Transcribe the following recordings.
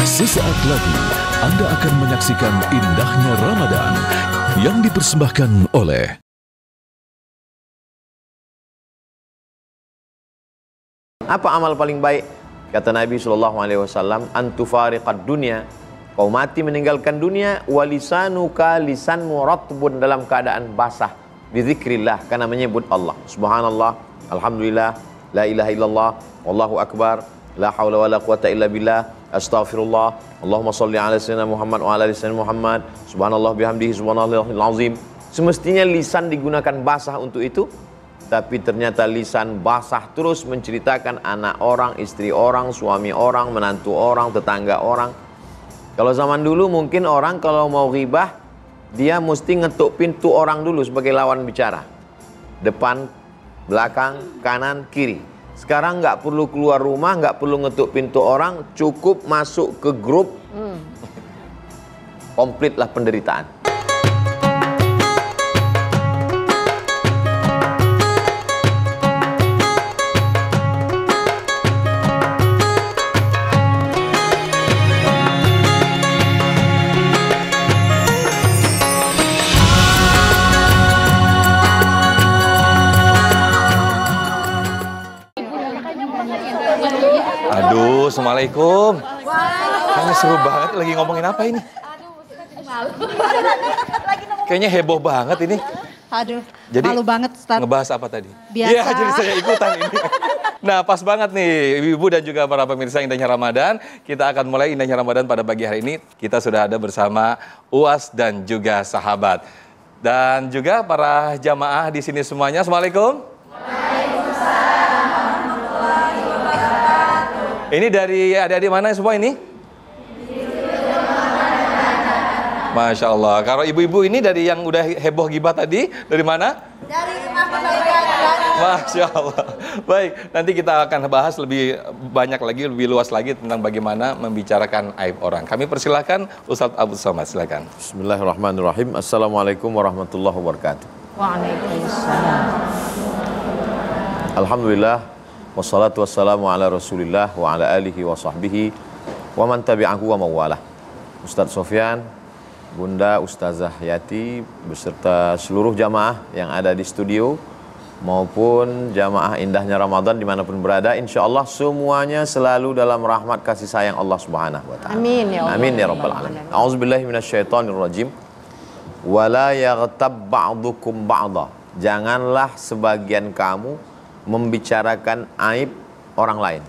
Sesaat lagi Anda akan menyaksikan indahnya Ramadan yang dipersembahkan oleh Apa amal paling baik? Kata Nabi SAW, antufariqad dunya, kau mati meninggalkan dunia, walisanuka lisanmu ratbun, dalam keadaan basah, bizikrillah, karena menyebut Allah. Subhanallah, alhamdulillah, la ilaha illallah, wallahu akbar, la hawla wa la quwata illa billah, astaghfirullah, Allahumma salli ala sayyidina Muhammad wa ala ali sayyidina Muhammad, subhanallah bihamdihi, subhanallahil azim. Semestinya lisan digunakan basah untuk itu, tapi ternyata lisan basah terus menceritakan anak orang, istri orang, suami orang, menantu orang, tetangga orang. Kalau zaman dulu mungkin orang kalau mau ghibah, dia mesti ngetuk pintu orang dulu sebagai lawan bicara. Depan, belakang, kanan, kiri. Sekarang nggak perlu keluar rumah, nggak perlu ngetuk pintu orang, cukup masuk ke grup, komplitlah penderitaan. Aduh, assalamualaikum. Kayaknya seru banget, lagi ngomongin apa ini? Kayaknya heboh banget ini. Aduh, jadi, malu banget, Ustaz. Ngebahas apa tadi? Biasa. Iya, jadi saya ikutan ini. Nah, pas banget nih, ibu-ibu dan juga para pemirsa Indahnya Ramadan. Kita akan mulai Indahnya Ramadan pada pagi hari ini. Kita sudah ada bersama UAS dan juga sahabat. Dan juga para jamaah di sini semuanya. Assalamualaikum. Ini dari adik-adik mana semua ini? Masya Allah. Kalau ibu-ibu ini dari yang udah heboh gibah tadi, dari mana? Dari rumah kebaikan. Masya Allah. Baik, nanti kita akan bahas lebih banyak lagi, lebih luas lagi tentang bagaimana membicarakan aib orang. Kami persilahkan Ustadz Abu Somad, silakan. Bismillahirrahmanirrahim. Assalamualaikum warahmatullahi wabarakatuh. Waalaikumsalam. Alhamdulillah. Wassalatu wassalamu ala rasulillah wa ala alihi wa sahbihi wa man tabi'ahu wa mawalah. Ustadz Sofyan, Bunda Ustazah Yati, beserta seluruh jamaah yang ada di studio maupun jamaah Indahnya Ramadan dimanapun berada, insya Allah semuanya selalu dalam rahmat kasih sayang Allah Subhanahu wa ta'ala. Amin ya Allah. Amin ya rabbal alamin. A'udzubillahi minasyaitonir rajim. Wala yaghtab ba'dukum ba'dha. Janganlah sebagian kamu membicarakan aib orang lain.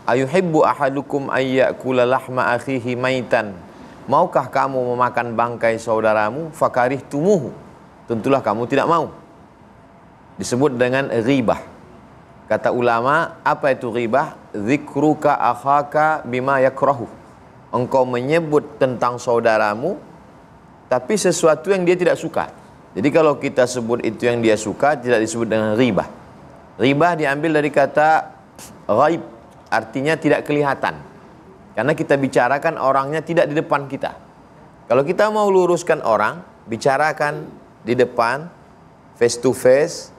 Ayuhibbu ahadukum ayyakula lahma akhihi maitan. Maukah kamu memakan bangkai saudaramu? Fakarihtumuhu. Tentulah kamu tidak mau. Disebut dengan ghibah. Kata ulama, apa itu ghibah? Dzikruka akhaka bima yakrahu. Engkau menyebut tentang saudaramu tapi sesuatu yang dia tidak suka. Jadi kalau kita sebut itu yang dia suka, tidak disebut dengan ghibah. Ghibah diambil dari kata ghaib, artinya tidak kelihatan. Karena kita bicarakan orangnya tidak di depan kita. Kalau kita mau luruskan orang, bicarakan di depan, face to face,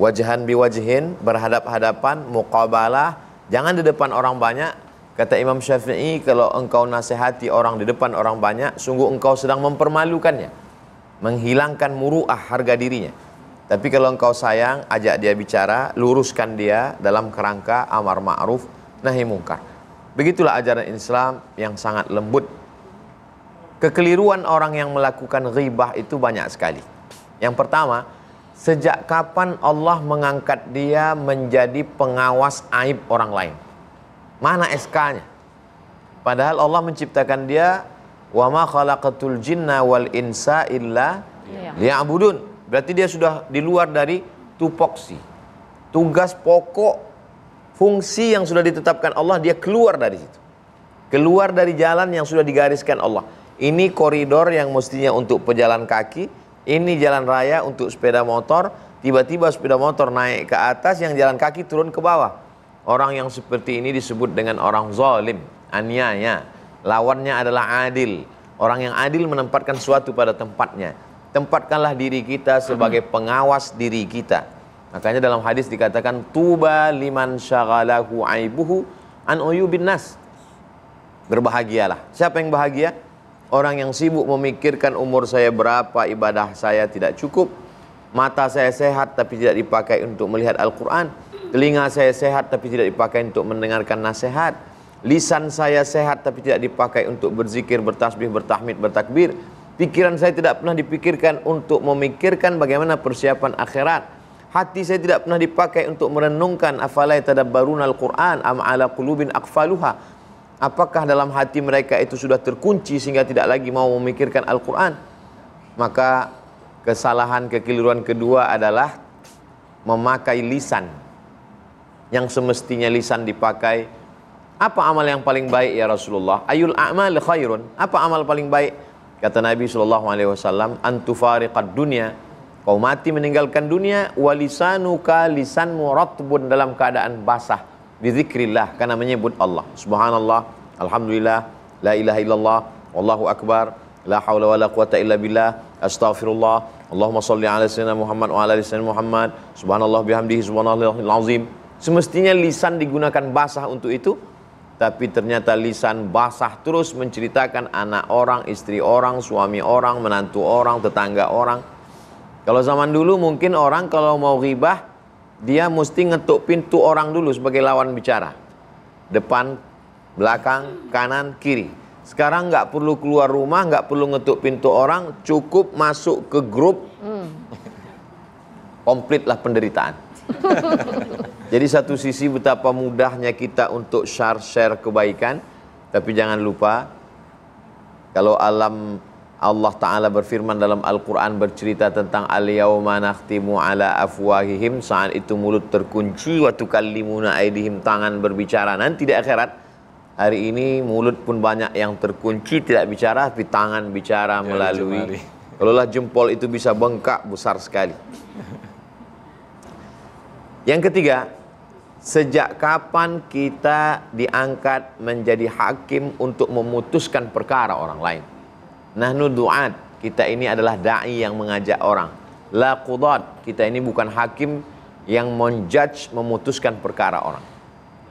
wajahan biwajhin, berhadap-hadapan, muqabalah. Jangan di depan orang banyak. Kata Imam Syafi'i, kalau engkau nasihati orang di depan orang banyak, sungguh engkau sedang mempermalukannya, menghilangkan muru'ah, harga dirinya. Tapi kalau engkau sayang, ajak dia bicara, luruskan dia dalam kerangka amar ma'ruf, nahi mungkar. Begitulah ajaran Islam yang sangat lembut. Kekeliruan orang yang melakukan ghibah itu banyak sekali. Yang pertama, sejak kapan Allah mengangkat dia menjadi pengawas aib orang lain? Mana SK-nya? Padahal Allah menciptakan dia, wa ma khalaqatul jinna wal insa illa liya'budun. Berarti dia sudah di luar dari tupoksi. Tugas pokok, fungsi yang sudah ditetapkan Allah, dia keluar dari situ. Keluar dari jalan yang sudah digariskan Allah. Ini koridor yang mestinya untuk pejalan kaki, ini jalan raya untuk sepeda motor. Tiba-tiba sepeda motor naik ke atas, yang jalan kaki turun ke bawah. Orang yang seperti ini disebut dengan orang zalim, aniaya. Lawannya adalah adil. Orang yang adil menempatkan sesuatu pada tempatnya. Tempatkanlah diri kita sebagai pengawas diri kita. Makanya dalam hadis dikatakan tuba liman syaghalahu aibuhu an uyubin nas. Berbahagialah. Siapa yang bahagia? Orang yang sibuk memikirkan umur saya berapa, ibadah saya tidak cukup, mata saya sehat tapi tidak dipakai untuk melihat Al-Quran, telinga saya sehat tapi tidak dipakai untuk mendengarkan nasihat, lisan saya sehat tapi tidak dipakai untuk berzikir, bertasbih, bertahmid, bertakbir, pikiran saya tidak pernah dipikirkan untuk memikirkan bagaimana persiapan akhirat, hati saya tidak pernah dipakai untuk merenungkan afala yatadabbaruna al-Quran am ala qulubin aqfaluha. Apakah dalam hati mereka itu sudah terkunci sehingga tidak lagi mau memikirkan Al-Quran? Maka kesalahan kekeliruan kedua adalah memakai lisan yang semestinya lisan dipakai. Apa amal yang paling baik ya Rasulullah? Ayul a'mal khairun. Apa amal paling baik? Kata Nabi SAW, antufariqad dunya, kau mati meninggalkan dunia, walisanuka, lisanmu ratbun, dalam keadaan basah, bizikrillah, karena menyebut Allah. Subhanallah, alhamdulillah, la ilaha illallah, wallahu akbar, la hawla wa la quwata illa billah, astaghfirullah, Allahumma salli ala sayyidina Muhammad wa ala ali sayyidina Muhammad, subhanallah bihamdihi, subhanallahil azim. Semestinya lisan digunakan basah untuk itu, tapi ternyata lisan basah terus menceritakan anak orang, istri orang, suami orang, menantu orang, tetangga orang. Kalau zaman dulu mungkin orang kalau mau ghibah, dia mesti ngetuk pintu orang dulu sebagai lawan bicara. Depan, belakang, kanan, kiri. Sekarang nggak perlu keluar rumah, nggak perlu ngetuk pintu orang, cukup masuk ke grup, komplitlah penderitaan. Jadi satu sisi betapa mudahnya kita untuk share kebaikan, tapi jangan lupa kalau Allah Ta'ala berfirman dalam Al-Quran bercerita tentang al-yawma nakhtimu ala afwahihim, saat itu mulut terkunci, wa tukallimuna aydihim, tangan berbicara. Nanti di akhirat, hari ini mulut pun banyak yang terkunci tidak bicara, tapi tangan bicara melalui. Kalaulah jempol itu bisa bengkak, besar sekali. Yang ketiga, sejak kapan kita diangkat menjadi hakim untuk memutuskan perkara orang lain? Nahnu du'at, kita ini adalah da'i yang mengajak orang. La qudat, kita ini bukan hakim yang menjudge, memutuskan perkara orang.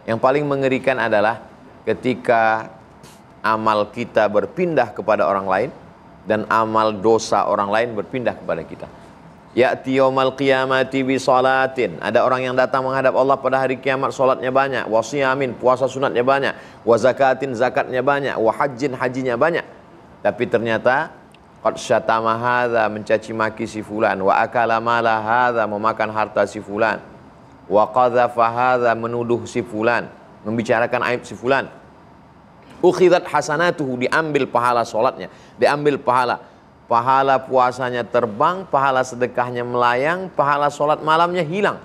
Yang paling mengerikan adalah ketika amal kita berpindah kepada orang lain dan amal dosa orang lain berpindah kepada kita. Ya'ti yaumal qiyamati bi salatin, ada orang yang datang menghadap Allah pada hari kiamat, salatnya banyak, wa siyamin, puasa sunatnya banyak, wa zakatin, zakatnya banyak, wa hajjin, hajinya banyak. Tapi ternyata qad syatama hadza, mencaci maki si fulan, wa akala mala hadza, memakan harta si fulan, wa qadhafa hadza, menuduh si fulan, membicarakan aib si fulan. Ukhidat hasanatuhu, diambil pahala salatnya, diambil pahala puasanya terbang, pahala sedekahnya melayang, pahala sholat malamnya hilang.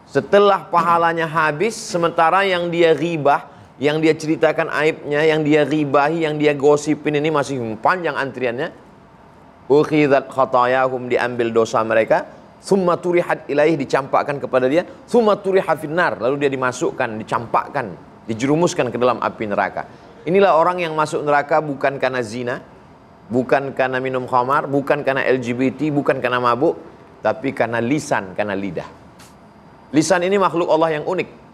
Setelah pahalanya habis, sementara yang dia ghibah, yang dia ceritakan aibnya, yang dia ghibahi, yang dia gosipin ini masih panjang antriannya. Ukhidat khatayahum, diambil dosa mereka, summa turihat ilaih, dicampakkan kepada dia, summa turiha finnar, lalu dia dimasukkan, dicampakkan, dijerumuskan ke dalam api neraka. Inilah orang yang masuk neraka bukan karena zina, bukan karena minum khamar, bukan karena LGBT, bukan karena mabuk, tapi karena lisan, karena lidah. Lisan ini makhluk Allah yang unik.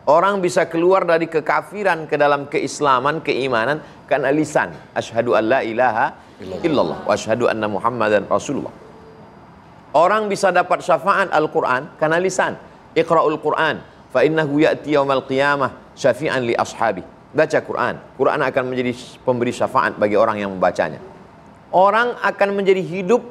Orang bisa keluar dari kekafiran ke dalam keislaman, keimanan karena lisan. Asyhadu an la ilaha illallah wa asyhadu anna Muhammadan Rasulullah. Orang bisa dapat syafaat Al-Quran karena lisan. Iqra'ul Quran fa innahu ya'ti yaumal qiyamah syafi'an li ashabi. Baca Quran, Quran akan menjadi pemberi syafaat bagi orang yang membacanya. Orang akan menjadi hidup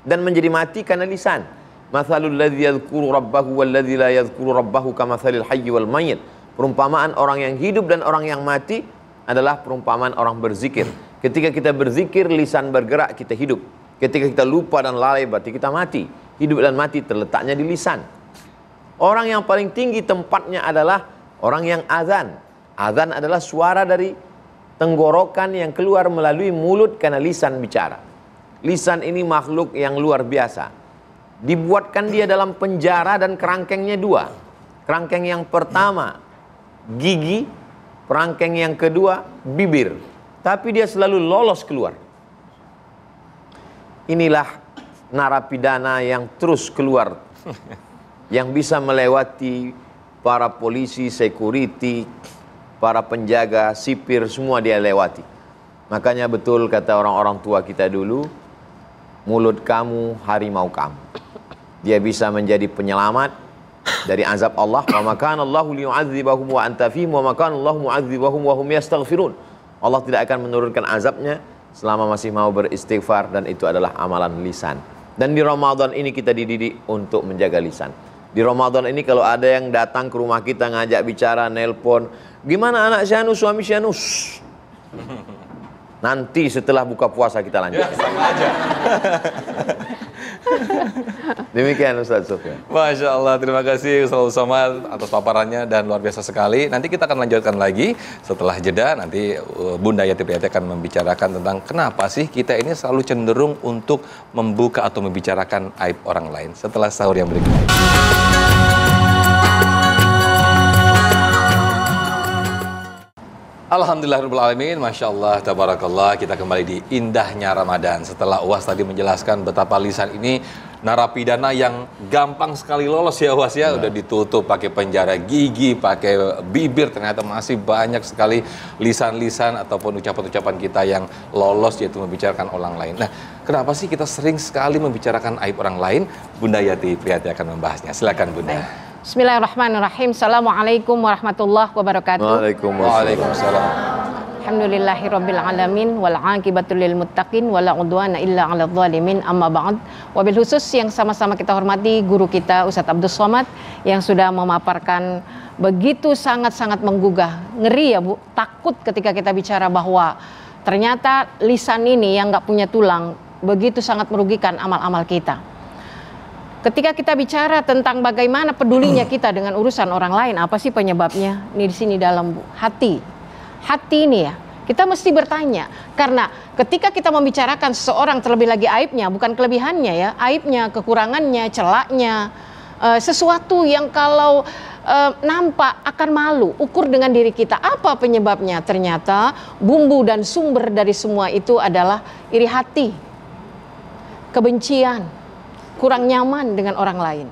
dan menjadi mati karena lisan. Mathalul ladzi yadhkuru rabbahu wal ladzi la yadhkuru rabbahu kamathalil hayyi wal mayyit. Perumpamaan orang yang hidup dan orang yang mati adalah perumpamaan orang berzikir. Ketika kita berzikir, lisan bergerak, kita hidup. Ketika kita lupa dan lalai, berarti kita mati. Hidup dan mati terletaknya di lisan. Orang yang paling tinggi tempatnya adalah orang yang azan. Azan adalah suara dari tenggorokan yang keluar melalui mulut karena lisan bicara. Lisan ini makhluk yang luar biasa. Dibuatkan dia dalam penjara dan kerangkengnya dua. Kerangkeng yang pertama gigi, kerangkeng yang kedua bibir. Tapi dia selalu lolos keluar. Inilah narapidana yang terus keluar. Yang bisa melewati para polisi, security, para penjaga, sipir, semua dia lewati. Makanya betul kata orang-orang tua kita dulu, mulut kamu harimau kamu. Dia bisa menjadi penyelamat dari azab Allah. Wa ma kana Allahu liyu'adzibahum wa anta fihim wa ma kana Allahu mu'adzibahum wa hum yastaghfirun. Allah tidak akan menurunkan azabnya selama masih mau beristighfar, dan itu adalah amalan lisan. Dan di Ramadan ini kita dididik untuk menjaga lisan. Di Ramadan ini kalau ada yang datang ke rumah kita ngajak bicara, nelpon, gimana anak Syanus, suami Syanus? Nanti setelah buka puasa kita lanjut. Ya, sama aja. Demikian Ustaz Sofyan. Masya Allah, terima kasih Ustaz Somad atas paparannya dan luar biasa sekali. Nanti kita akan lanjutkan lagi setelah jeda. Nanti Bunda Yati Priyati akan membicarakan tentang kenapa sih kita ini selalu cenderung untuk membuka atau membicarakan aib orang lain. Setelah sahur yang berikut ini. Alhamdulillahirrahmanirrahim, Masya Allah, Tabarakallah. Kita kembali di indahnya Ramadan. Setelah Uwas tadi menjelaskan betapa lisan ini narapidana yang gampang sekali lolos ya Uwas ya. Udah ditutup pakai penjara gigi, pakai bibir, ternyata masih banyak sekali lisan-lisan ataupun ucapan-ucapan kita yang lolos, yaitu membicarakan orang lain. Nah, kenapa sih kita sering sekali membicarakan aib orang lain? Bunda Yati Priyati akan membahasnya. Silakan Bunda. Bismillahirrahmanirrahim. Assalamualaikum warahmatullahi wabarakatuh. Waalaikumsalam. Alhamdulillahirabbil alamin wal aqibatu lil muttaqin wala udwana illa 'alal zalimin. Amma ba'd. Wabil khusus yang sama-sama kita hormati guru kita Ustadz Abdus Somad yang sudah memaparkan begitu sangat-sangat menggugah. Ngeri ya Bu, takut ketika kita bicara bahwa ternyata lisan ini yang nggak punya tulang begitu sangat merugikan amal-amal kita. Ketika kita bicara tentang bagaimana pedulinya kita dengan urusan orang lain, apa sih penyebabnya? Ini di sini dalam Bu, hati. Hati ini ya, kita mesti bertanya. Karena ketika kita membicarakan seseorang, terlebih lagi aibnya, bukan kelebihannya ya, aibnya, kekurangannya, celaknya, sesuatu yang kalau nampak akan malu, ukur dengan diri kita. Apa penyebabnya? Ternyata bumbu dan sumber dari semua itu adalah iri hati, kebencian, kurang nyaman dengan orang lain.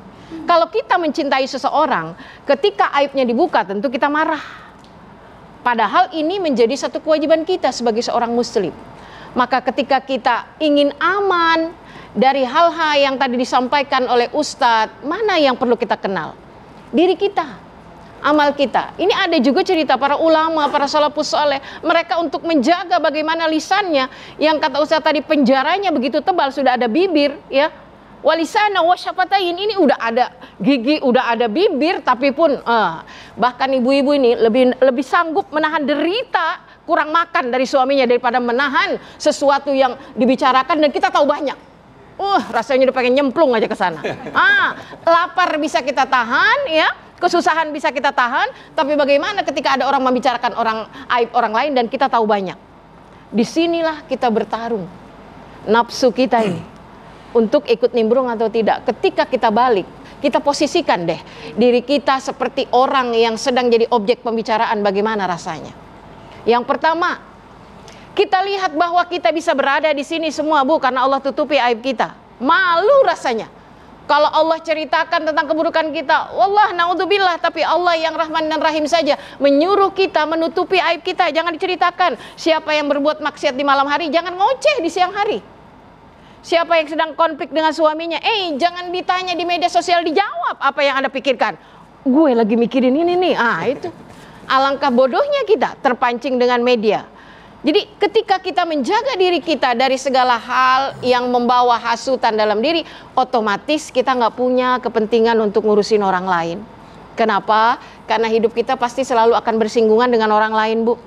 Kalau kita mencintai seseorang, ketika aibnya dibuka tentu kita marah. Padahal ini menjadi satu kewajiban kita sebagai seorang muslim. Maka ketika kita ingin aman dari hal-hal yang tadi disampaikan oleh Ustadz, mana yang perlu kita kenal? Diri kita, amal kita. Ini ada juga cerita para ulama, para salafus saleh. Mereka untuk menjaga bagaimana lisannya, yang kata Ustadz tadi penjaranya begitu tebal, sudah ada bibir ya. Walisana wasyafatain, ini udah ada gigi, udah ada bibir, tapi pun bahkan ibu-ibu ini lebih sanggup menahan derita kurang makan dari suaminya daripada menahan sesuatu yang dibicarakan dan kita tahu banyak. Rasanya udah pengen nyemplung aja ke sana. Lapar bisa kita tahan ya, kesusahan bisa kita tahan, tapi bagaimana ketika ada orang membicarakan aib orang lain dan kita tahu banyak. Disinilah kita bertarung nafsu kita ini untuk ikut nimbrung atau tidak. Ketika kita balik, kita posisikan deh diri kita seperti orang yang sedang jadi objek pembicaraan, bagaimana rasanya. Yang pertama, kita lihat bahwa kita bisa berada di sini semua Bu, karena Allah tutupi aib kita. Malu rasanya kalau Allah ceritakan tentang keburukan kita. Wallah naudzubillah, tapi Allah yang Rahman dan Rahim saja menyuruh kita menutupi aib kita. Jangan diceritakan. Siapa yang berbuat maksiat di malam hari, jangan ngoceh di siang hari. Siapa yang sedang konflik dengan suaminya, jangan ditanya di media sosial, dijawab apa yang Anda pikirkan. Gue lagi mikirin ini nih. Itu. Alangkah bodohnya kita terpancing dengan media. Jadi ketika kita menjaga diri kita dari segala hal yang membawa hasutan dalam diri, otomatis kita nggak punya kepentingan untuk ngurusin orang lain. Kenapa? Karena hidup kita pasti selalu akan bersinggungan dengan orang lain Bu.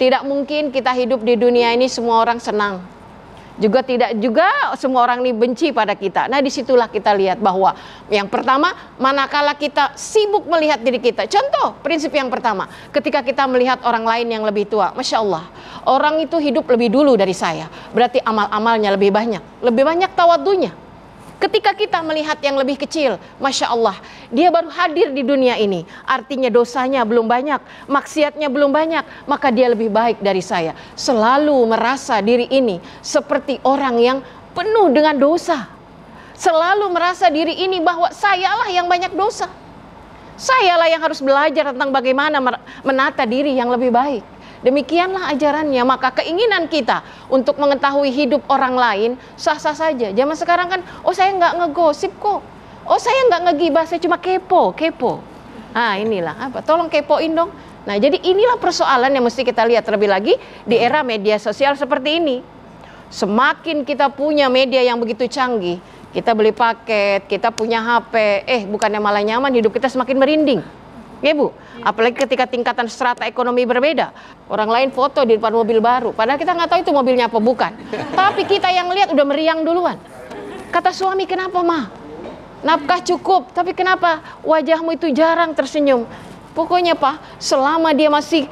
Tidak mungkin kita hidup di dunia ini semua orang senang. Tidak juga semua orang ini benci pada kita. Nah disitulah kita lihat bahwa yang pertama, manakala kita sibuk melihat diri kita. Contoh, prinsip yang pertama, ketika kita melihat orang lain yang lebih tua, Masya Allah, orang itu hidup lebih dulu dari saya, berarti amal-amalnya lebih banyak tawadunya. Ketika kita melihat yang lebih kecil, Masya Allah, dia baru hadir di dunia ini, artinya dosanya belum banyak, maksiatnya belum banyak, maka dia lebih baik dari saya. Selalu merasa diri ini seperti orang yang penuh dengan dosa. Selalu merasa diri ini bahwa sayalah yang banyak dosa. Sayalah yang harus belajar tentang bagaimana menata diri yang lebih baik. Demikianlah ajarannya. Maka keinginan kita untuk mengetahui hidup orang lain sah-sah saja. Zaman sekarang kan, oh saya nggak ngegosip kok. Oh saya nggak ngegibah, saya cuma kepo. Nah inilah apa? Tolong kepoin dong. Nah jadi inilah persoalan yang mesti kita lihat terlebih lagi di era media sosial seperti ini. Semakin kita punya media yang begitu canggih, kita beli paket, kita punya HP, bukannya malah nyaman, hidup kita semakin merinding. Ya Bu, apalagi ketika tingkatan strata ekonomi berbeda. Orang lain foto di depan mobil baru, padahal kita nggak tahu itu mobilnya apa bukan. Tapi kita yang lihat udah meriang duluan. Kata suami, kenapa mah? Nafkah cukup, tapi kenapa wajahmu itu jarang tersenyum? Pokoknya Pak, selama dia masih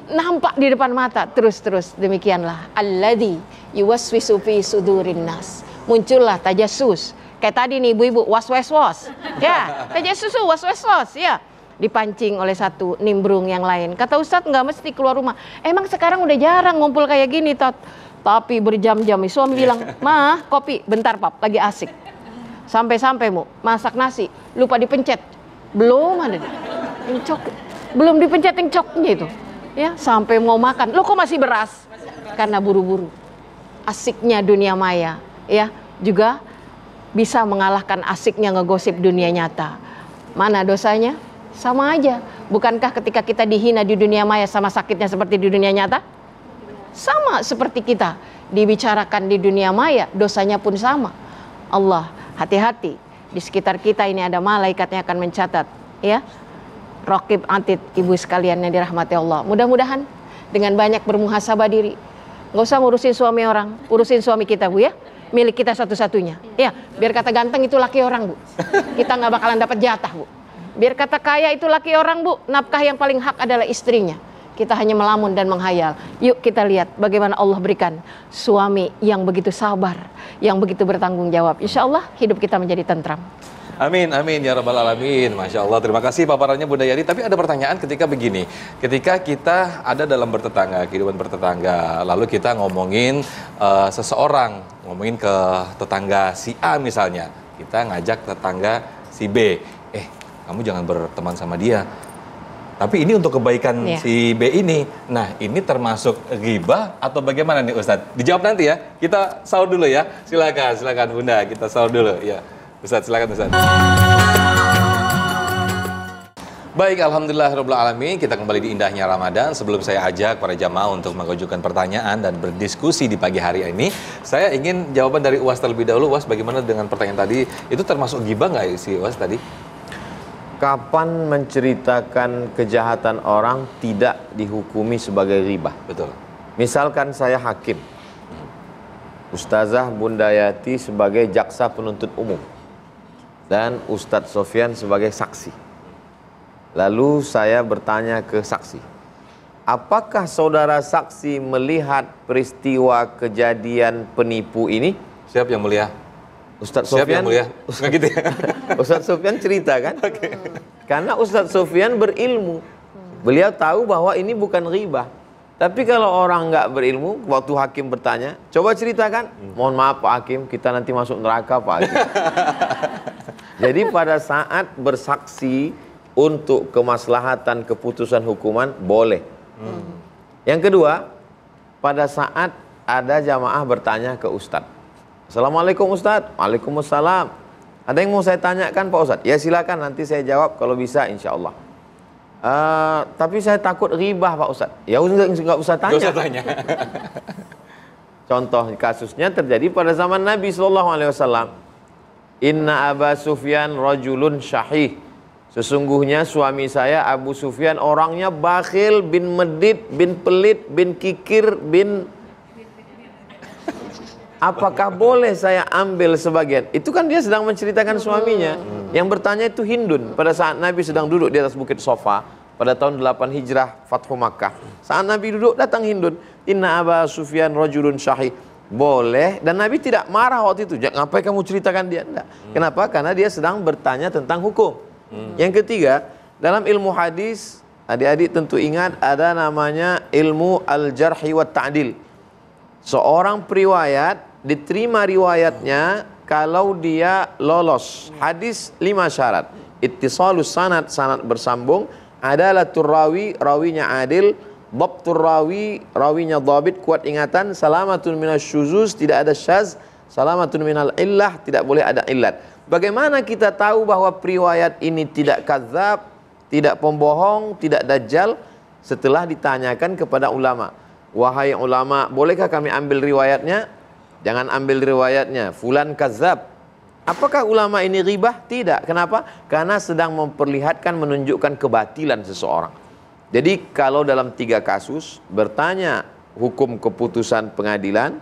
nampak di depan mata, terus demikianlah. Alladzi yuwaswisu fi sudurin nas. Muncullah tajasus. Kayak tadi nih ibu-ibu was-was. Ya, tajasus was-was ya. Dipancing oleh satu, nimbrung yang lain. Kata Ustadz nggak mesti keluar rumah. Emang sekarang udah jarang ngumpul kayak gini, Tot. Tapi berjam-jam. Suami bilang, "Mah, kopi, bentar Pap, lagi asik." Sampai-sampai Mu, masak nasi, lupa dipencet. Belum ada deh. Belum dipencet yang coknya itu. Ya, sampai mau makan. Loh kok masih beras? Karena buru-buru. Asiknya dunia maya, ya, juga bisa mengalahkan asiknya ngegosip dunia nyata. Mana dosanya? Sama aja. Bukankah ketika kita dihina di dunia maya sama sakitnya seperti di dunia nyata? Sama seperti kita dibicarakan di dunia maya, dosanya pun sama. Allah, hati-hati. Di sekitar kita ini ada malaikatnya akan mencatat, ya. Raqib atid, ibu sekalian yang dirahmati Allah. Mudah-mudahan dengan banyak bermuhasabah diri. Nggak usah ngurusin suami orang, urusin suami kita Bu ya. Milik kita satu-satunya. Ya, biar kata ganteng itu laki orang Bu. Kita nggak bakalan dapat jatah Bu. Biar kata kaya itu laki orang Bu. Nafkah yang paling hak adalah istrinya. Kita hanya melamun dan menghayal. Yuk kita lihat bagaimana Allah berikan suami yang begitu sabar, yang begitu bertanggung jawab. Insya Allah hidup kita menjadi tentram. Amin, amin ya rabbal alamin. Masya Allah, terima kasih paparannya Bunda Yani. Tapi ada pertanyaan ketika begini, ketika kita ada dalam bertetangga, kehidupan bertetangga, lalu kita ngomongin seseorang, ngomongin ke tetangga si A misalnya, kita ngajak tetangga si B, kamu jangan berteman sama dia. Tapi ini untuk kebaikan si B ini. Nah, ini termasuk ghibah atau bagaimana nih Ustadz? Dijawab nanti ya. Kita sahur dulu ya. Silakan Bunda, kita sahur dulu ya. Ustadz, silakan Ustadz. Baik, alhamdulillahirabbil alamin. Kita kembali di indahnya Ramadan. Sebelum saya ajak para jamaah untuk mengajukan pertanyaan dan berdiskusi di pagi hari ini, saya ingin jawaban dari Uwas terlebih dahulu. Uwas, bagaimana dengan pertanyaan tadi? Itu termasuk ghibah nggak si Uwas tadi? Kapan menceritakan kejahatan orang tidak dihukumi sebagai ghibah? Betul. Misalkan saya hakim, Ustazah Bunda Yati sebagai jaksa penuntut umum, dan Ustadz Sofyan sebagai saksi. Lalu saya bertanya ke saksi, apakah saudara saksi melihat peristiwa kejadian penipu ini? Siap yang mulia. Ustadz Siap Sofyan, yang mulia. Nggak gitu ya? Ustadz Sofyan cerita kan? Karena Ustadz Sofyan berilmu. Beliau tahu bahwa ini bukan ghibah. Tapi kalau orang nggak berilmu, waktu hakim bertanya, coba ceritakan. Mohon maaf Pak Hakim, kita nanti masuk neraka Pak Hakim. Jadi pada saat bersaksi untuk kemaslahatan keputusan hukuman, boleh. Yang kedua, pada saat ada jamaah bertanya ke Ustadz. Assalamualaikum Ustadz. Waalaikumsalam. Ada yang mau saya tanyakan Pak Ustadz? Ya silakan, nanti saya jawab kalau bisa insya Allah. Tapi saya takut ghibah Pak Ustadz. Ya nggak usah tanya. Nggak usah tanya. Contoh kasusnya terjadi pada zaman Nabi SAW. Inna Aba Sufyan rajulun syahih. Sesungguhnya suami saya Abu Sufyan orangnya bakhil, bin medit, bin pelit, bin kikir, bin... Apakah boleh saya ambil sebagian? Itu kan dia sedang menceritakan suaminya. Yang bertanya itu Hindun. Pada saat Nabi sedang duduk di atas bukit Sofa pada tahun 8 Hijrah Fathu Makkah. Saat Nabi duduk datang Hindun. Inna Aba Sufyan rajulun syahih. Boleh, dan Nabi tidak marah waktu itu. Ngapain kamu ceritakan dia? Enggak. Kenapa? Karena dia sedang bertanya tentang hukum. Yang ketiga, dalam ilmu hadis, adik-adik tentu ingat ada namanya ilmu al-jarhi wa ta'dil. Seorang periwayat diterima riwayatnya kalau dia lolos hadis 5 syarat. Ittisalus sanad, sanad bersambung. Adalatur rawi, rawinya adil. Dhabtur rawi, rawinya dhabit, kuat ingatan. Salamatun minasyuzuz, tidak ada syaz. Salamatun minal illah, tidak boleh ada illat. Bagaimana kita tahu bahwa riwayat ini tidak kadzab, tidak pembohong, tidak dajjal? Setelah ditanyakan kepada ulama. Wahai ulama, bolehkah kami ambil riwayatnya? Jangan ambil riwayatnya. Fulan kadzab. Apakah ulama ini ghibah? Tidak. Kenapa? Karena sedang memperlihatkan, menunjukkan kebatilan seseorang. Jadi kalau dalam 3 kasus bertanya hukum keputusan pengadilan,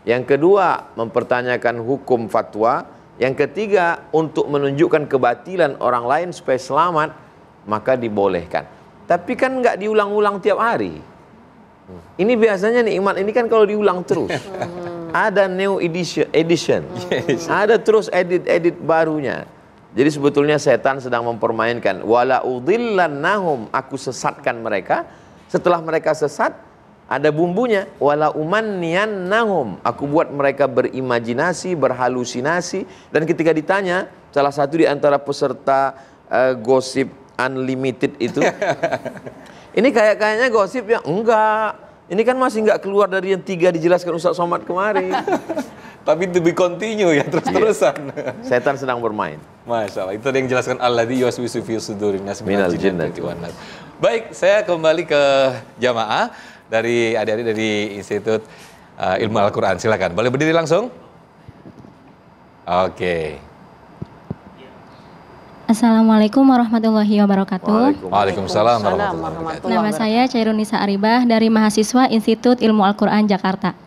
yang kedua mempertanyakan hukum fatwa, yang ketiga untuk menunjukkan kebatilan orang lain supaya selamat, maka dibolehkan. Tapi kan nggak diulang-ulang tiap hari. Ini biasanya nikmat ini kan kalau diulang terus. Ada new edition. Ada terus edit barunya. Jadi sebetulnya setan sedang mempermainkan. Wala udhillannahum, aku sesatkan mereka. Setelah mereka sesat, ada bumbunya. Wala umanniyannahum, aku buat mereka berimajinasi, berhalusinasi. Dan ketika ditanya, salah satu di antara peserta gosip unlimited itu, ini kayaknya gosip ya? Enggak. Ini kan masih enggak keluar dari yang 3 dijelaskan Ustaz Somad kemarin. Tapi to be continue ya, terus-terusan. Setan sedang bermain. Masya Allah, itu yang dijelaskan alladzi yuwaswisu fi sudurin nas Minal jinnati jinnati wan nas. Baik, saya kembali ke jamaah dari adik-adik dari Institut Ilmu Al-Quran. Silakan, boleh berdiri langsung? Oke. Assalamualaikum warahmatullahi wabarakatuh. Waalaikumsalam warahmatullahi wabarakatuh. Nama saya Cairunisa Aribah dari mahasiswa Institut Ilmu Al-Quran Jakarta.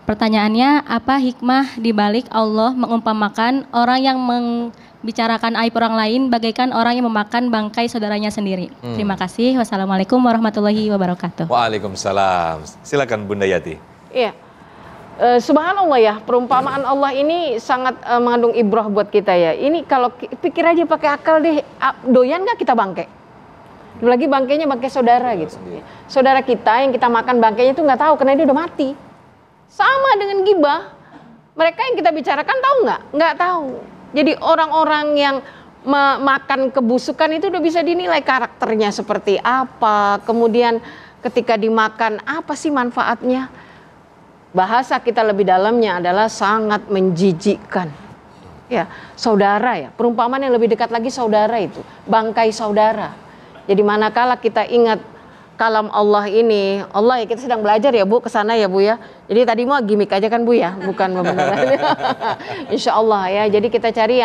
Pertanyaannya, apa hikmah dibalik Allah mengumpamakan orang yang membicarakan aib orang lain bagaikan orang yang memakan bangkai saudaranya sendiri? Terima kasih. Wassalamualaikum warahmatullahi wabarakatuh. Waalaikumsalam. Silakan Bunda Yati. Iya. Subhanallah ya, perumpamaan Allah ini sangat mengandung ibrah buat kita ya. Ini kalau pikir aja pakai akal deh, doyan nggak kita bangkai? Lagi bangkainya bangkai saudara gitu. Saudara kita yang kita makan bangkainya itu nggak tahu karena dia udah mati. Sama dengan gibah, mereka yang kita bicarakan tahu nggak? Nggak tahu. Jadi orang-orang yang makan kebusukan itu udah bisa dinilai karakternya seperti apa. Kemudian ketika dimakan apa sih manfaatnya? Bahasa kita lebih dalamnya adalah sangat menjijikkan. Ya, saudara ya, perumpamaan yang lebih dekat lagi saudara itu, bangkai saudara. Jadi manakala kita ingat kalam Allah ini, Allah ya, kita sedang belajar ya Bu, ke sana ya Bu ya. Jadi tadi mau gimmick aja kan Bu ya, bukan beneran. Insya Allah ya. Jadi kita cari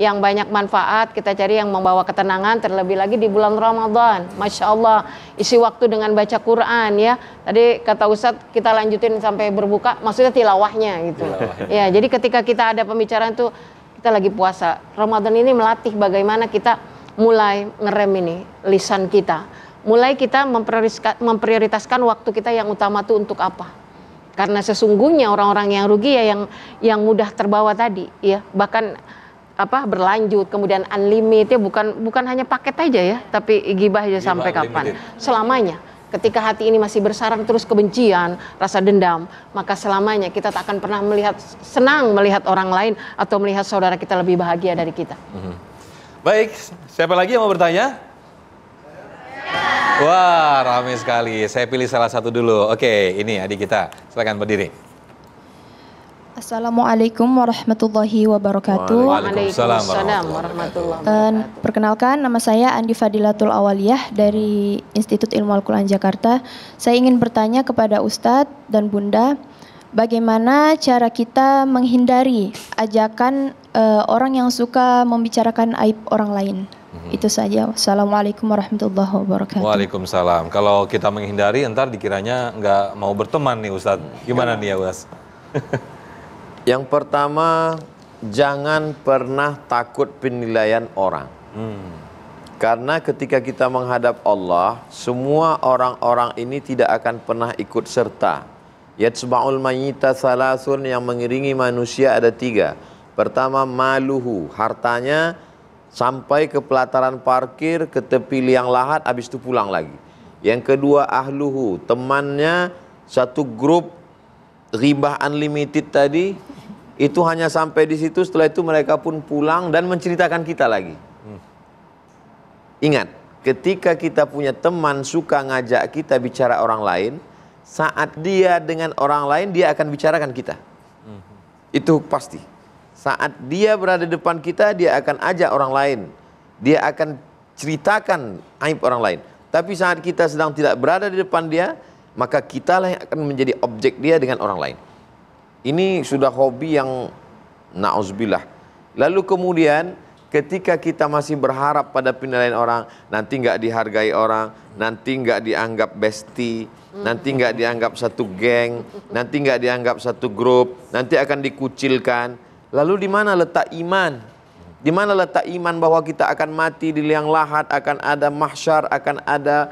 yang banyak manfaat, kita cari yang membawa ketenangan, terlebih lagi di bulan Ramadan. Masya Allah, isi waktu dengan baca Quran ya. Tadi kata Ustadz kita lanjutin sampai berbuka, maksudnya tilawahnya gitu. Ya, jadi ketika kita ada pembicaraan tuh, kita lagi puasa. Ramadan ini melatih bagaimana kita mulai ngerem ini lisan kita. Mulai kita memprioritaskan waktu kita yang utama tuh untuk apa? Karena sesungguhnya orang-orang yang rugi ya yang mudah terbawa tadi ya, bahkan berlanjut kemudian unlimited, bukan hanya paket aja ya, tapi gibah aja sampai kapan? Selamanya. Ketika hati ini masih bersarang terus kebencian, rasa dendam, maka selamanya kita tak akan pernah senang melihat orang lain atau melihat saudara kita lebih bahagia dari kita. Baik, siapa lagi yang mau bertanya? Wah, ramai sekali. Saya pilih salah satu dulu. Oke, ini adik kita. Silakan berdiri. Assalamualaikum warahmatullahi wabarakatuh. Waalaikumsalam warahmatullahi wabarakatuh. Perkenalkan, nama saya Andi Fadilatul Awaliyah dari Institut Ilmu Al-Quran Jakarta. Saya ingin bertanya kepada Ustadz dan Bunda, bagaimana cara kita menghindari ajakan orang yang suka membicarakan aib orang lain? Itu saja. Assalamualaikum warahmatullahi wabarakatuh. Waalaikumsalam. Kalau kita menghindari, entar dikiranya nggak mau berteman nih Ustadz. Gimana nih ya Ustadz? Yang pertama, jangan pernah takut penilaian orang. Karena ketika kita menghadap Allah, semua orang-orang ini tidak akan pernah ikut serta. Yatsba'ul mayyita salasun, yang mengiringi manusia ada 3. Pertama, maluhu, hartanya sampai ke pelataran parkir, ke tepi liang lahat, habis itu pulang lagi. Yang kedua, ahluhu, temannya satu grup ghibah unlimited tadi, itu hanya sampai di situ, setelah itu mereka pun pulang dan menceritakan kita lagi. Ingat, ketika kita punya teman suka ngajak kita bicara orang lain, saat dia dengan orang lain dia akan bicarakan kita. Itu pasti. Saat dia berada di depan kita, dia akan ajak orang lain. Dia akan ceritakan aib orang lain. Tapi saat kita sedang tidak berada di depan dia, maka kitalah yang akan menjadi objek dia dengan orang lain. Ini sudah hobi yang na'udzubillah. Lalu kemudian ketika kita masih berharap pada penilaian orang, nanti nggak dihargai orang, nanti nggak dianggap bestie, nanti nggak dianggap satu geng, nanti nggak dianggap satu grup, nanti akan dikucilkan. Lalu di mana letak iman? Di mana letak iman bahwa kita akan mati di liang lahat, akan ada mahsyar, akan ada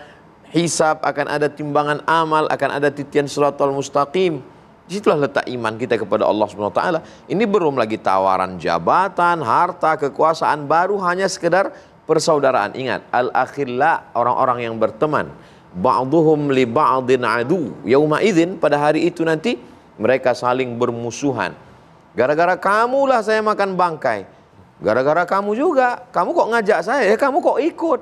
hisab, akan ada timbangan amal, akan ada titian siratal mustaqim. Disitulah letak iman kita kepada Allah SWT. Ini belum lagi tawaran jabatan, harta, kekuasaan, baru hanya sekedar persaudaraan. Ingat, al-akhilla, orang-orang yang berteman. Ba'duhum li ba'din adu. Yauma idzin, pada hari itu nanti mereka saling bermusuhan. Gara-gara kamulah saya makan bangkai. Gara-gara kamu juga. Kamu kok ngajak saya, ya kamu kok ikut.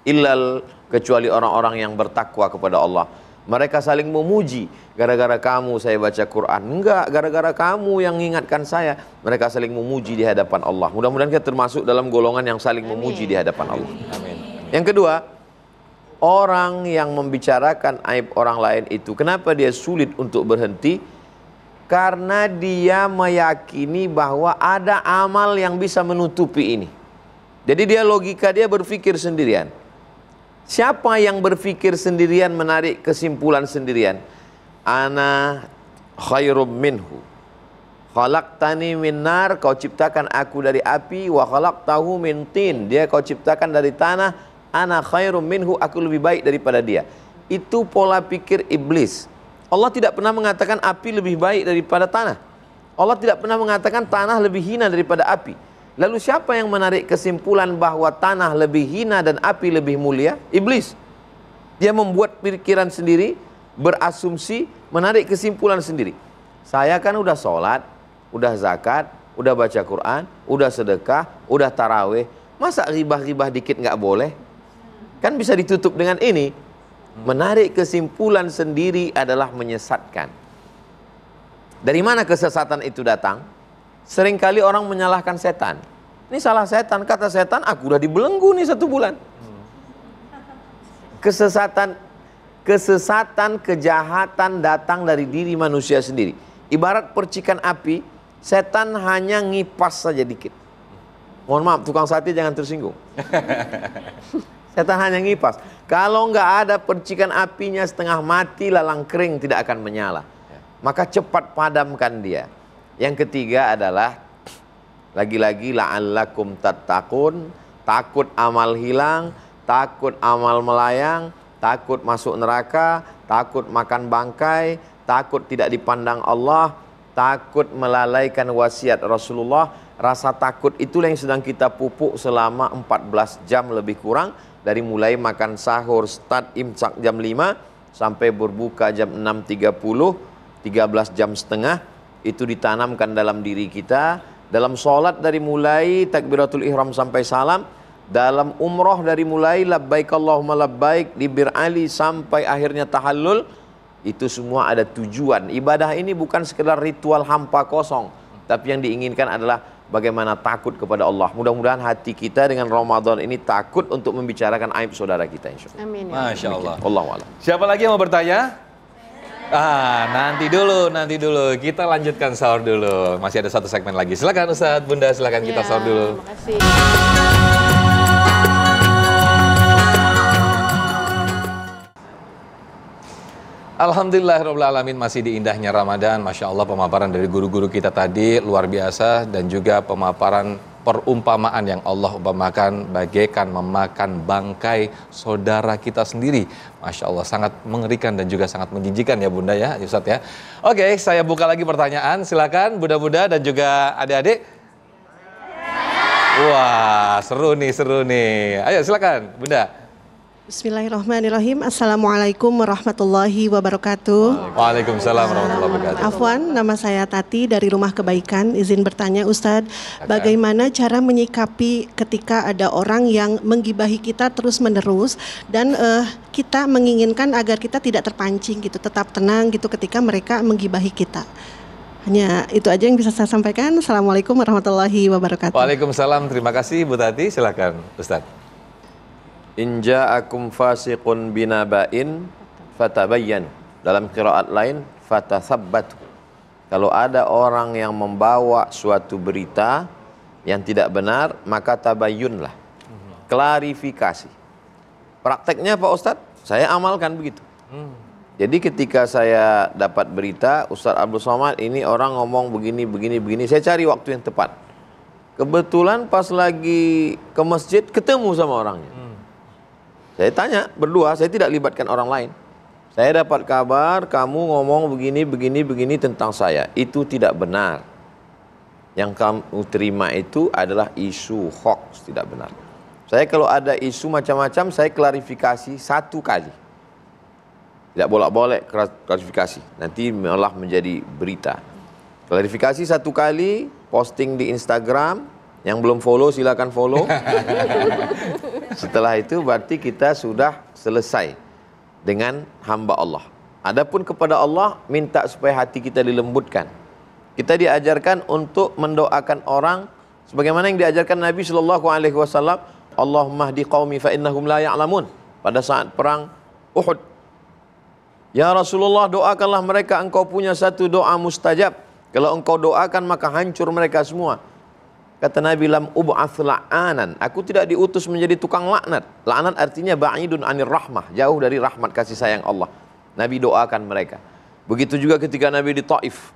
Illal, kecuali orang-orang yang bertakwa kepada Allah. Mereka saling memuji. Gara-gara kamu saya baca Quran. Enggak, gara-gara kamu yang mengingatkan saya. Mereka saling memuji di hadapan Allah. Mudah-mudahan kita termasuk dalam golongan yang saling memuji di hadapan Allah. Amin. Yang kedua, orang yang membicarakan aib orang lain itu, kenapa dia sulit untuk berhenti? Karena dia meyakini bahwa ada amal yang bisa menutupi ini. Jadi logika dia berpikir sendirian. Siapa yang berpikir sendirian menarik kesimpulan sendirian? Ana khairum minhu. Khalaqtani min nar, kau ciptakan aku dari api, wa khalaqtahu min tin. Dia kau ciptakan dari tanah, ana khairum minhu, aku lebih baik daripada dia. Itu pola pikir iblis. Allah tidak pernah mengatakan api lebih baik daripada tanah. Allah tidak pernah mengatakan tanah lebih hina daripada api. Lalu siapa yang menarik kesimpulan bahwa tanah lebih hina dan api lebih mulia? Iblis. Dia membuat pikiran sendiri, berasumsi, menarik kesimpulan sendiri. Saya kan udah sholat, udah zakat, udah baca Quran, udah sedekah, udah taraweh. Masa ribah-ribah dikit nggak boleh? Kan bisa ditutup dengan ini. Menarik kesimpulan sendiri adalah menyesatkan. Dari mana kesesatan itu datang? Seringkali orang menyalahkan setan. Ini salah setan, kata setan aku udah dibelenggu nih 1 bulan. Kesesatan, kejahatan datang dari diri manusia sendiri. Ibarat percikan api, setan hanya ngipas saja dikit. Mohon maaf, tukang sate jangan tersinggung. Setan hanya ngipas. Kalau nggak ada percikan apinya setengah mati, lalang kering tidak akan menyala. Maka cepat padamkan dia. Yang ketiga adalah lagi-lagi la'allakum tattaqun, takut amal hilang, takut amal melayang, takut masuk neraka, takut makan bangkai, takut tidak dipandang Allah, takut melalaikan wasiat Rasulullah. Rasa takut itulah yang sedang kita pupuk selama 14 jam lebih kurang. Dari mulai makan sahur, start imsak jam 5, sampai berbuka jam 6.30, 13 jam setengah, itu ditanamkan dalam diri kita. Dalam sholat dari mulai takbiratul ihram sampai salam, dalam umroh dari mulai labbaik Allahumma labbaik, di Bir Ali sampai akhirnya tahallul, itu semua ada tujuan. Ibadah ini bukan sekedar ritual hampa kosong, tapi yang diinginkan adalah bagaimana takut kepada Allah. Mudah-mudahan hati kita dengan Ramadan ini takut untuk membicarakan aib saudara kita, insya Allah. Amin. Masya Allah. Wallahu a'lam. Siapa lagi yang mau bertanya? Nanti dulu. Kita lanjutkan sahur dulu. Masih ada 1 segmen lagi. Silakan Ustadz, Bunda, silakan kita sahur dulu. Terima kasih. Alhamdulillahirrahmanirrahim, masih di indahnya Ramadan. Masya Allah, pemaparan dari guru-guru kita tadi luar biasa. Dan juga pemaparan perumpamaan yang Allah umpamakan bagaikan memakan bangkai saudara kita sendiri. Masya Allah, sangat mengerikan dan juga sangat menjijikan ya Bunda ya, Ustadz ya. Oke, saya buka lagi pertanyaan. Silakan Bunda-bunda dan juga adik-adik. Wah, seru nih. Ayo silakan Bunda. Bismillahirrahmanirrahim. Assalamualaikum warahmatullahi wabarakatuh. Waalaikumsalam warahmatullahi wabarakatuh. Afwan, nama saya Tati dari Rumah Kebaikan. Izin bertanya Ustadz, bagaimana cara menyikapi ketika ada orang yang menggibahi kita terus-menerus dan kita menginginkan agar kita tidak terpancing gitu, tetap tenang gitu ketika mereka menggibahi kita. Hanya itu aja yang bisa saya sampaikan. Assalamualaikum warahmatullahi wabarakatuh. Waalaikumsalam, terima kasih Bu Tati. Silakan Ustadz. In ja'akum fasiqun binaba'in fatabayyan. Dalam qiraat lain fatathabbatu. Kalau ada orang yang membawa suatu berita yang tidak benar, maka tabayyunlah. Klarifikasi. Prakteknya Pak Ustadz, saya amalkan begitu. Jadi ketika saya dapat berita Ustadz Abdul Somad ini orang ngomong begini, saya cari waktu yang tepat. Kebetulan pas lagi ke masjid ketemu sama orangnya. Saya tanya berdua, saya tidak libatkan orang lain. Saya dapat kabar kamu ngomong begini tentang saya. Itu tidak benar. Yang kamu terima itu adalah isu hoax, tidak benar. Saya kalau ada isu macam-macam, saya klarifikasi satu kali. Tidak bolak-balik klarifikasi. Nanti malah menjadi berita. Klarifikasi satu kali, posting di Instagram. Yang belum follow silakan follow. Setelah itu berarti kita sudah selesai dengan hamba Allah. Adapun kepada Allah minta supaya hati kita dilembutkan. Kita diajarkan untuk mendoakan orang sebagaimana yang diajarkan Nabi SAW. Allahumma hdi qaumi fa innahum la ya'lamun. Pada saat perang Uhud. Ya Rasulullah, doakanlah mereka, engkau punya satu doa mustajab. Kalau engkau doakan maka hancur mereka semua. Kata Nabi, lam ub'ats la'anan. Aku tidak diutus menjadi tukang laknat. Laknat artinya ba'idun anir rahmah, jauh dari rahmat kasih sayang Allah. Nabi doakan mereka. Begitu juga ketika Nabi di Taif.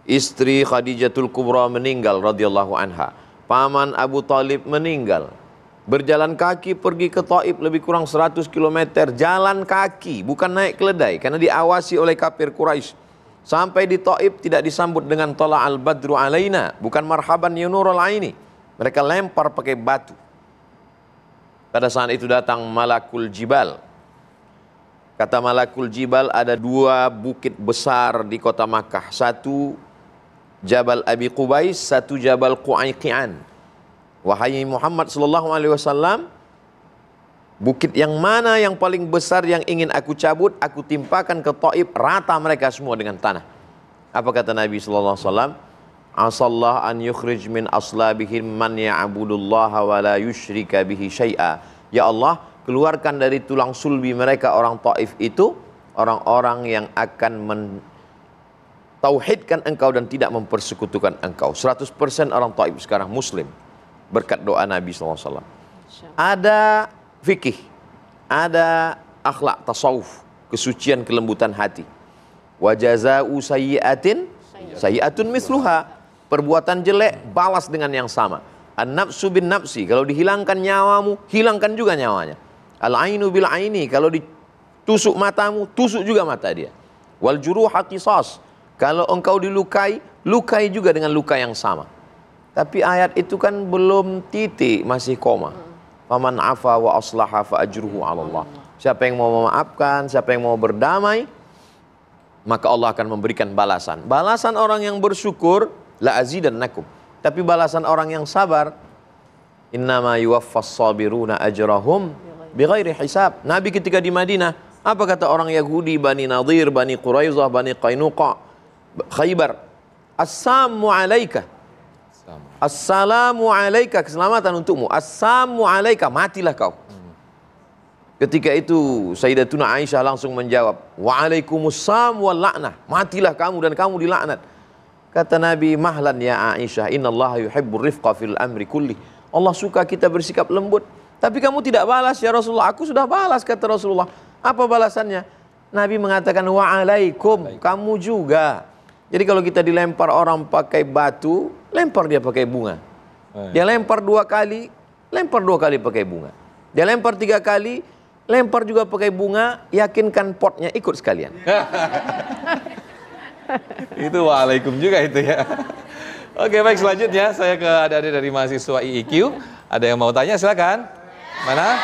Istri Khadijatul Kubra meninggal radhiyallahu anha. Paman Abu Talib meninggal. Berjalan kaki pergi ke Taif lebih kurang 100 km. Jalan kaki, bukan naik keledai. Karena diawasi oleh kafir Quraisy. Sampai di Taif tidak disambut dengan tala'al badru alaina, bukan marhaban ya nurul aini. Mereka lempar pakai batu. Pada saat itu datang Malakul Jibal. Kata Malakul Jibal, ada dua bukit besar di kota Makkah. Satu Jabal Abi Qubais, satu Jabal Qu'aiqian. Wahai Muhammad sallallahu alaihi wasallam, bukit yang mana yang paling besar yang ingin aku cabut, aku timpakan ke Taif, rata mereka semua dengan tanah. Apa kata Nabi sallallahu alaihi wasallam? Asallah an yukhrij min aslabihim man ya'budullaha wa la yusyrika bihi syai'a. Ya Allah, keluarkan dari tulang sulbi mereka orang Taif itu orang-orang yang akan mentauhidkan engkau dan tidak mempersekutukan engkau. 100% orang Taif sekarang muslim berkat doa Nabi sallallahu alaihi wasallam. Ada fikih, ada akhlak tasawuf, kesucian kelembutan hati. Wa jazaa'u sayyi'atin sayyi'atun misluha. Perbuatan jelek balas dengan yang sama. An-nafsu bin nafsi, kalau dihilangkan nyawamu, hilangkan juga nyawanya. Al-ainu bil aini, kalau ditusuk matamu, tusuk juga mata dia. Wal juruha qisas, kalau engkau dilukai, lukai juga dengan luka yang sama. Tapi ayat itu kan belum titik, masih koma. Faman afa wa aslaha fa ajruhu 'ala Allah. Siapa yang mau memaafkan, siapa yang mau berdamai, maka Allah akan memberikan balasan. Balasan orang yang bersyukur, la azidannakum. Tapi balasan orang yang sabar, innama yuwaffas sabiruna ajrahum bighairi hisab. Nabi ketika di Madinah, apa kata orang Yahudi, Bani Nadir, Bani Quraizah, Bani Qainuqa, Khaybar? Assalamu alaika. Assalamu alaika, keselamatan untukmu. Assalamu alaika, matilah kau. Ketika itu Sayyidatuna Aisyah langsung menjawab, wa'alaikumussalam wal la'nah, matilah kamu dan kamu dilaknat. Kata Nabi, mahlan ya Aisyah, innallaha yuhibbur rifqa fil amri kulli. Allah suka kita bersikap lembut. Tapi kamu tidak balas ya Rasulullah. Aku sudah balas, kata Rasulullah. Apa balasannya? Nabi mengatakan, wa'alaikum, kamu juga. Jadi kalau kita dilempar orang pakai batu, lempar dia pakai bunga. Dia lempar 2 kali, lempar 2 kali pakai bunga. Dia lempar 3 kali, lempar juga pakai bunga, yakinkan potnya ikut sekalian. Itu waalaikum juga itu ya. Oke, baik, selanjutnya saya ke adik-adik dari mahasiswa IIQ. Ada yang mau tanya, silakan. Mana?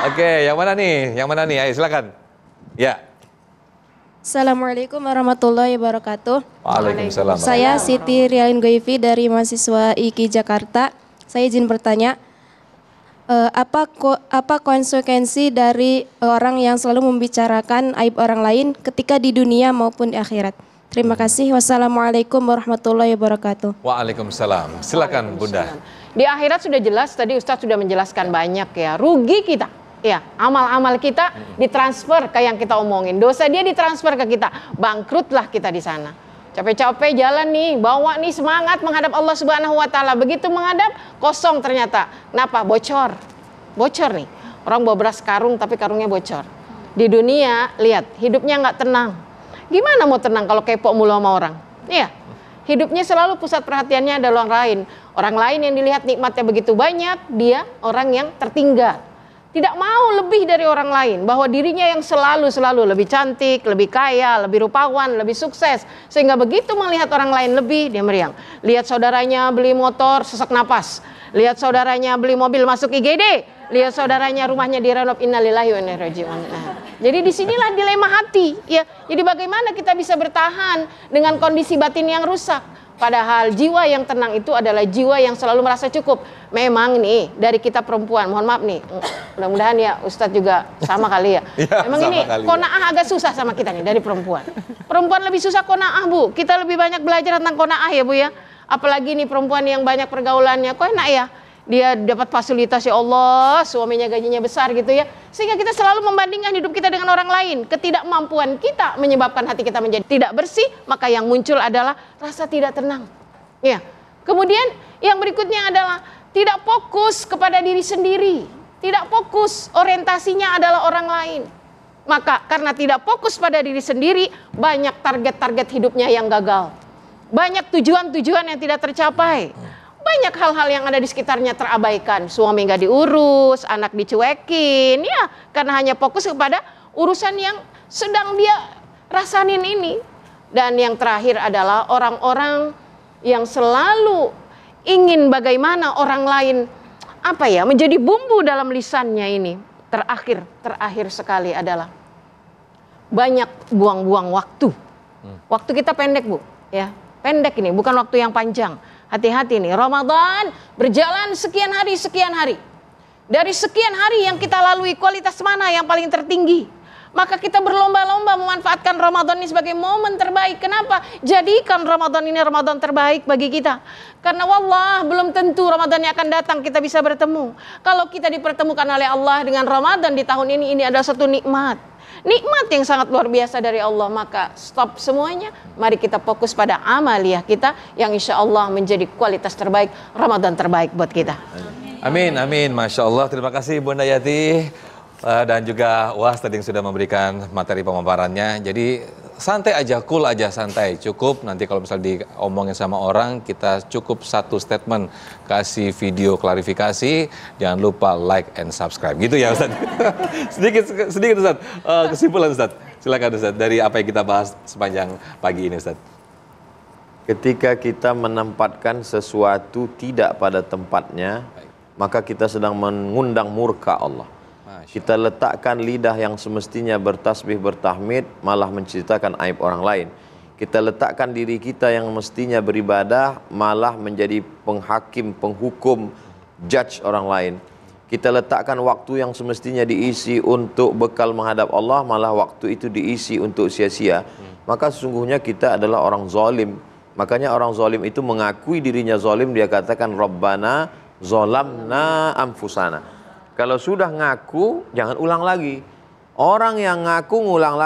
Oke, yang mana nih? Yang mana nih? Ayo silakan. Ya. Assalamualaikum warahmatullahi wabarakatuh. Waalaikumsalam. Saya Siti Rialin Goivi dari mahasiswa IKI Jakarta. Saya izin bertanya, apa konsekuensi dari orang yang selalu membicarakan aib orang lain ketika di dunia maupun di akhirat? Terima kasih. Wassalamualaikum warahmatullahi wabarakatuh. Waalaikumsalam. Silakan Bunda. Di akhirat sudah jelas, tadi Ustadz sudah menjelaskan banyak ya. Rugi kita. Ya, amal-amal kita ditransfer ke yang kita omongin. Dosa dia ditransfer ke kita. Bangkrutlah kita di sana. Capek-capek jalan nih, bawa nih semangat menghadap Allah Subhanahu wa taala. Begitu menghadap, kosong ternyata. Kenapa? Bocor. Bocor nih. Orang bawa beras karung tapi karungnya bocor. Di dunia, lihat, hidupnya nggak tenang. Gimana mau tenang kalau kepo mulu sama orang? Iya. Hidupnya selalu pusat perhatiannya ada orang lain. Orang lain yang dilihat nikmatnya begitu banyak, dia orang yang tertinggal. Tidak mau lebih dari orang lain, bahwa dirinya yang selalu lebih cantik, lebih kaya, lebih rupawan, lebih sukses. Sehingga begitu melihat orang lain lebih, dia meriang. Lihat saudaranya beli motor, sesak napas. Lihat saudaranya beli mobil masuk IGD. Lihat saudaranya rumahnya direnov, innalillahi wa inna ilaihi raji'un. Jadi disinilah dilema hati. Ya. Jadi bagaimana kita bisa bertahan dengan kondisi batin yang rusak. Padahal jiwa yang tenang itu adalah jiwa yang selalu merasa cukup. Memang nih dari kita perempuan, mohon maaf nih, mudah-mudahan ya Ustadz juga sama kali ya. Memang ini qanaah agak susah sama kita nih dari perempuan. Perempuan lebih susah qanaah Bu. Kita lebih banyak belajar tentang qanaah ya Bu ya. Apalagi nih perempuan yang banyak pergaulannya, kok enak ya. Dia dapat fasilitas ya Allah, suaminya gajinya besar gitu ya. Sehingga kita selalu membandingkan hidup kita dengan orang lain. Ketidakmampuan kita menyebabkan hati kita menjadi tidak bersih, maka yang muncul adalah rasa tidak tenang. Ya. Kemudian yang berikutnya adalah tidak fokus kepada diri sendiri. Tidak fokus, orientasinya adalah orang lain. Maka karena tidak fokus pada diri sendiri, banyak target-target hidupnya yang gagal. Banyak tujuan-tujuan yang tidak tercapai. Banyak hal-hal yang ada di sekitarnya terabaikan. Suami nggak diurus, anak dicuekin, ya karena hanya fokus kepada urusan yang sedang dia rasain ini. Dan yang terakhir adalah orang-orang yang selalu ingin bagaimana orang lain menjadi bumbu dalam lisannya ini. Terakhir sekali adalah banyak buang-buang waktu. Waktu kita pendek Bu, ya pendek ini, bukan waktu yang panjang. Hati-hati nih, Ramadan berjalan sekian hari. Dari sekian hari yang kita lalui, kualitas mana yang paling tertinggi? Maka kita berlomba-lomba memanfaatkan Ramadan ini sebagai momen terbaik. Kenapa? Jadikan Ramadan ini Ramadan terbaik bagi kita. Karena wallah belum tentu Ramadan yang akan datang kita bisa bertemu. Kalau kita dipertemukan oleh Allah dengan Ramadan di tahun ini adalah satu nikmat. Nikmat yang sangat luar biasa dari Allah. Maka stop semuanya. Mari kita fokus pada amaliyah kita yang insya Allah menjadi kualitas terbaik, Ramadan terbaik buat kita. Amin, amin. Masya Allah. Terima kasih Bunda Yati. Dan juga UAS tadi yang sudah memberikan materi pemaparannya. Jadi santai aja, cool aja, santai. Cukup nanti kalau misalnya diomongin sama orang, kita cukup satu statement. Kasih video klarifikasi, jangan lupa like and subscribe. Gitu ya Ustaz. sedikit Ustaz, kesimpulan Ustaz. Silakan Ustaz, dari apa yang kita bahas sepanjang pagi ini Ustaz. Ketika kita menempatkan sesuatu tidak pada tempatnya, maka kita sedang mengundang murka Allah. Kita letakkan lidah yang semestinya bertasbih bertahmid malah menceritakan aib orang lain. Kita letakkan diri kita yang mestinya beribadah malah menjadi penghakim, penghukum, judge orang lain. Kita letakkan waktu yang semestinya diisi untuk bekal menghadap Allah malah waktu itu diisi untuk sia-sia. Maka sesungguhnya kita adalah orang zalim. Makanya orang zalim itu mengakui dirinya zalim, dia katakan Rabbana zalamna anfusana. Kalau sudah ngaku, jangan ulang lagi. Orang yang ngaku ngulang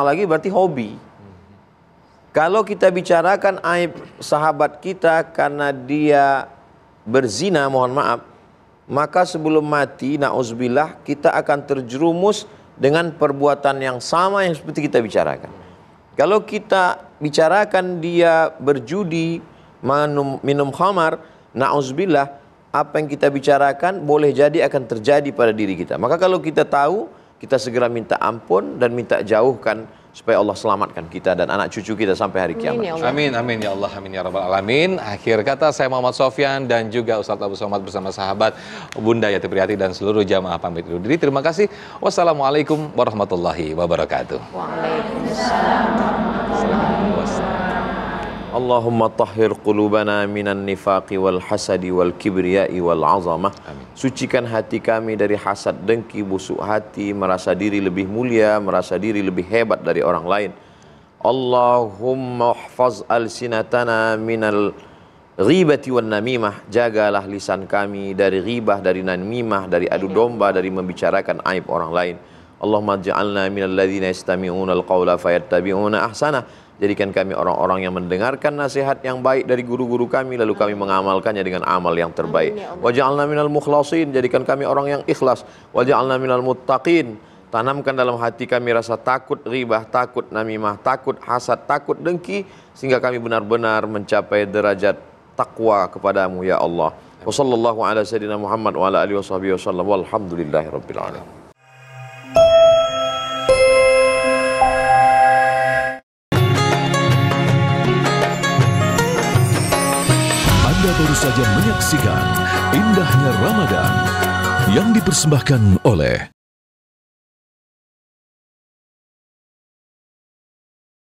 lagi berarti hobi. Kalau kita bicarakan aib sahabat kita karena dia berzina, mohon maaf, maka sebelum mati, na'udzubillah, kita akan terjerumus dengan perbuatan yang sama yang seperti kita bicarakan. Kalau kita bicarakan dia berjudi, minum khamar, na'udzubillah, apa yang kita bicarakan boleh jadi akan terjadi pada diri kita. Maka kalau kita tahu, kita segera minta ampun dan minta jauhkan supaya Allah selamatkan kita dan anak cucu kita sampai hari kiamat. Amin ya Allah. Amin, amin ya Allah, amin ya rabbal alamin. Akhir kata saya Muhammad Sofyan dan juga Ustadz Abu Somad bersama sahabat Bunda Yati Priyati dan seluruh jamaah pamit undur diri. Terima kasih. Wassalamualaikum warahmatullahi wabarakatuh. Waalaikumsalam. Allahumma tahhir qulubana minan nifaqi wal hasadi wal kibriyai wal azamah. Sucikan hati kami dari hasad, dengki, busuk hati, merasa diri lebih mulia, merasa diri lebih hebat dari orang lain. Allahumma hafaz alsinatana minal ghibati wan namimah. Jagalah lisan kami dari ghibah, dari namimah, dari adu domba, dari membicarakan aib orang lain. Allahumma ja'alna minal ladzina yastami'una al-qawla fayattabi'una ahsanah. Jadikan kami orang-orang yang mendengarkan nasihat yang baik dari guru-guru kami, lalu kami mengamalkannya dengan amal yang terbaik. Waj'alna minal mukhlasin, jadikan kami orang yang ikhlas. Waj'alna minal muttaqin, tanamkan dalam hati kami rasa takut ghibah, takut namimah, takut hasad, takut dengki, sehingga kami benar-benar mencapai derajat takwa kepadamu ya Allah. Wa sallallahu ala sayyidina Muhammad wa ala alihi washabihi wasallam walhamdulillahi rabbil alamin. Anda baru saja menyaksikan Indahnya Ramadan yang dipersembahkan oleh